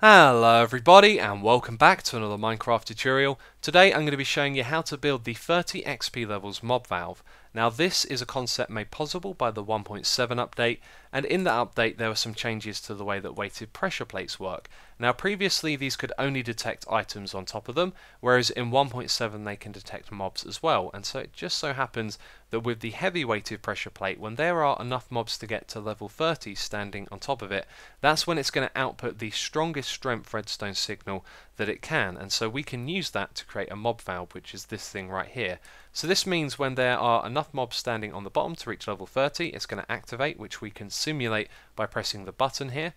Hello everybody and welcome back to another Minecraft tutorial. Today I'm going to be showing you how to build the 30 XP levels mob valve. Now this is a concept made possible by the 1.7 update, and in that update there were some changes to the way that weighted pressure plates work. Now previously these could only detect items on top of them, whereas in 1.7 they can detect mobs as well, and so it just so happens that with the heavy weighted pressure plate, when there are enough mobs to get to level 30 standing on top of it, that's when it's going to output the strongest strength redstone signal that it can, and so we can use that to create a mob valve, which is this thing right here. So this means when there are enough mobs standing on the bottom to reach level 30, it's going to activate, which we can simulate by pressing the button here,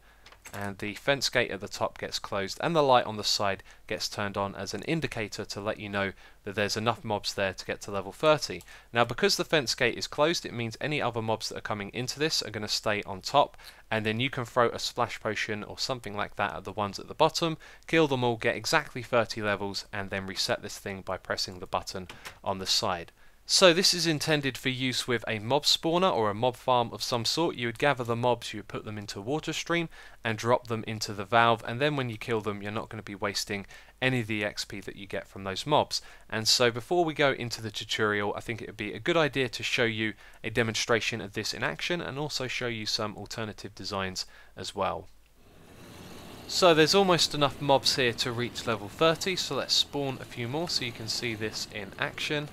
and the fence gate at the top gets closed and the light on the side gets turned on as an indicator to let you know that there's enough mobs there to get to level 30. Now because the fence gate is closed, it means any other mobs that are coming into this are going to stay on top, and then you can throw a splash potion or something like that at the ones at the bottom, kill them all, get exactly 30 levels, and then reset this thing by pressing the button on the side. So this is intended for use with a mob spawner or a mob farm of some sort. You would gather the mobs, you would put them into a water stream and drop them into the valve, and then when you kill them you're not going to be wasting any of the XP that you get from those mobs. And so before we go into the tutorial, I think it would be a good idea to show you a demonstration of this in action and also show you some alternative designs as well. So there's almost enough mobs here to reach level 30, so let's spawn a few more so you can see this in action.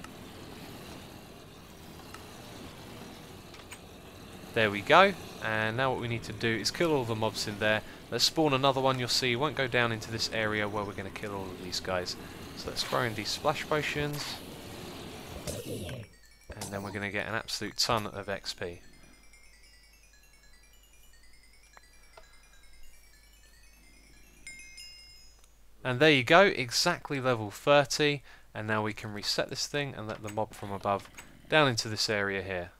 There we go, and now what we need to do is kill all the mobs in there. Let's spawn another one. You'll see won't go down into this area where we're going to kill all of these guys. So let's throw in these splash potions, and then we're going to get an absolute ton of XP. And there you go, exactly level 30, and now we can reset this thing and let the mob from above down into this area here.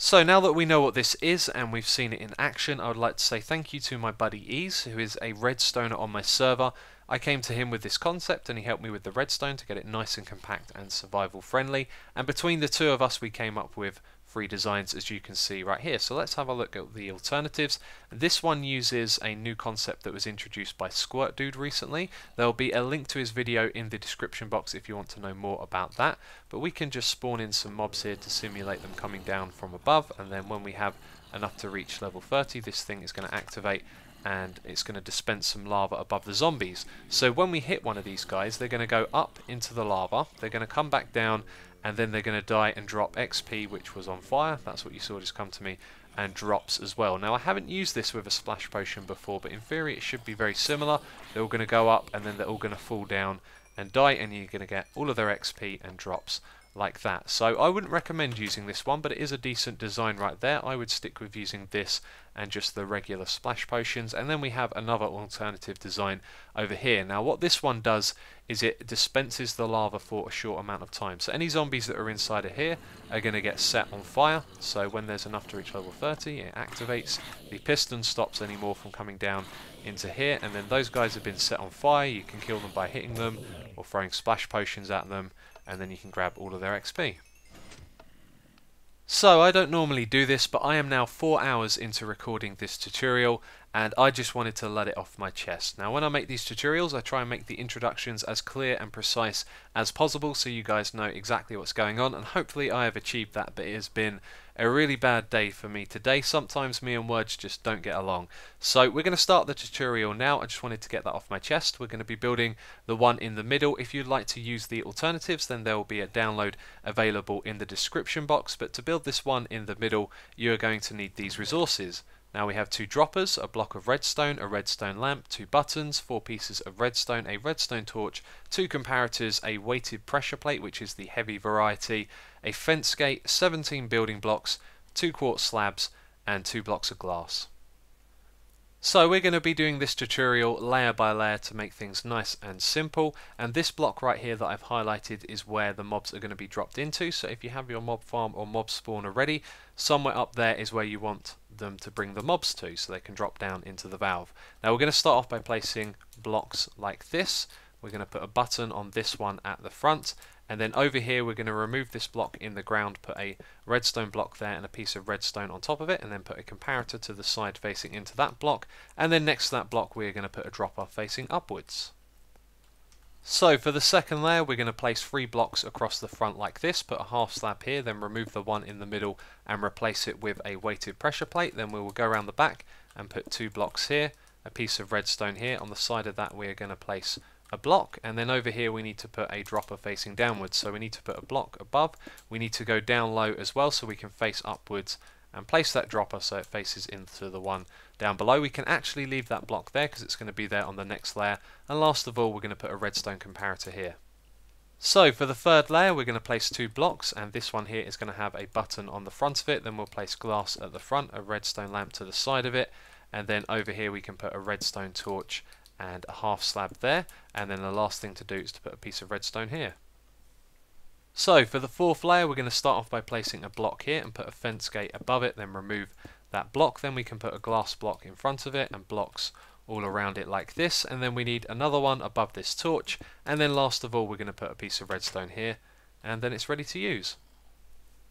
So now that we know what this is and we've seen it in action, I would like to say thank you to my buddy Ease, who is a redstoner on my server. I came to him with this concept and he helped me with the redstone to get it nice and compact and survival friendly, and between the two of us we came up with 3 designs, as you can see right here. So let's have a look at the alternatives. This one uses a new concept that was introduced by Squirt dude recently. There'll be a link to his video in the description box if you want to know more about that, but we can just spawn in some mobs here to simulate them coming down from above, and then when we have enough to reach level 30 this thing is going to activate and it's going to dispense some lava above the zombies. So when we hit one of these guys, they're going to go up into the lava, they're going to come back down, and then they're going to die and drop XP, which was on fire. That's what you saw just come to me, and drops as well. Now I haven't used this with a splash potion before, but in theory it should be very similar. They're all going to go up and then they're all going to fall down and die, and you're going to get all of their XP and drops like that. So I wouldn't recommend using this one, but it is a decent design right there. I would stick with using this and just the regular splash potions. And then we have another alternative design over here. Now what this one does is it dispenses the lava for a short amount of time. So any zombies that are inside of here are going to get set on fire. So when there's enough to reach level 30, it activates. The piston stops any more from coming down into here, and then those guys have been set on fire. You can kill them by hitting them or throwing splash potions at them, and then you can grab all of their XP. So I don't normally do this, but I am now 4 hours into recording this tutorial, and I just wanted to let it off my chest. Now when I make these tutorials I try and make the introductions as clear and precise as possible so you guys know exactly what's going on, and hopefully I have achieved that, but it has been a really bad day for me today. Sometimes me and words just don't get along. So we're going to start the tutorial now. I just wanted to get that off my chest. We're going to be building the one in the middle. If you'd like to use the alternatives, then there will be a download available in the description box, but to build this one in the middle you are going to need these resources. Now we have 2 droppers, a block of redstone, a redstone lamp, 2 buttons, 4 pieces of redstone, a redstone torch, 2 comparators, a weighted pressure plate, which is the heavy variety, a fence gate, 17 building blocks, 2 quartz slabs, and 2 blocks of glass. So we're going to be doing this tutorial layer by layer to make things nice and simple, and this block right here that I've highlighted is where the mobs are going to be dropped into. So if you have your mob farm or mob spawner ready, somewhere up there is where you want them to bring the mobs to so they can drop down into the valve. Now we're going to start off by placing blocks like this. We're going to put a button on this one at the front, And then over here we're going to remove this block in the ground, put a redstone block there and a piece of redstone on top of it, and then put a comparator to the side facing into that block, and then next to that block we're going to put a dropper facing upwards. So for the second layer we're going to place 3 blocks across the front like this, put a half slab here, then remove the one in the middle and replace it with a weighted pressure plate. Then we will go around the back and put 2 blocks here, a piece of redstone here. On the side of that we are going to place a block, and then over here we need to put a dropper facing downwards, so we need to put a block above. We need to go down low as well so we can face upwards and place that dropper so it faces into the one down below. We can actually leave that block there because it's going to be there on the next layer, and last of all we're going to put a redstone comparator here. So for the third layer we're going to place 2 blocks, and this one here is going to have a button on the front of it. Then we'll place glass at the front, a redstone lamp to the side of it, and then over here we can put a redstone torch and a half slab there, and then the last thing to do is to put a piece of redstone here. So for the fourth layer we're going to start off by placing a block here and put a fence gate above it, then remove that block. Then we can put a glass block in front of it and blocks all around it like this, and then we need another one above this torch, and then last of all we're going to put a piece of redstone here, and then it's ready to use.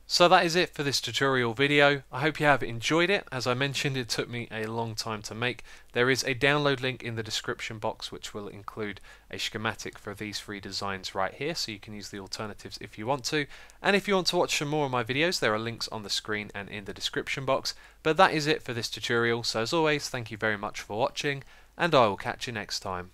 So that is it for this tutorial video. I hope you have enjoyed it. As I mentioned, it took me a long time to make. There is a download link in the description box which will include a schematic for these 3 designs right here, so you can use the alternatives if you want to. And if you want to watch some more of my videos, there are links on the screen and in the description box. But that is it for this tutorial, so as always, thank you very much for watching, and I will catch you next time.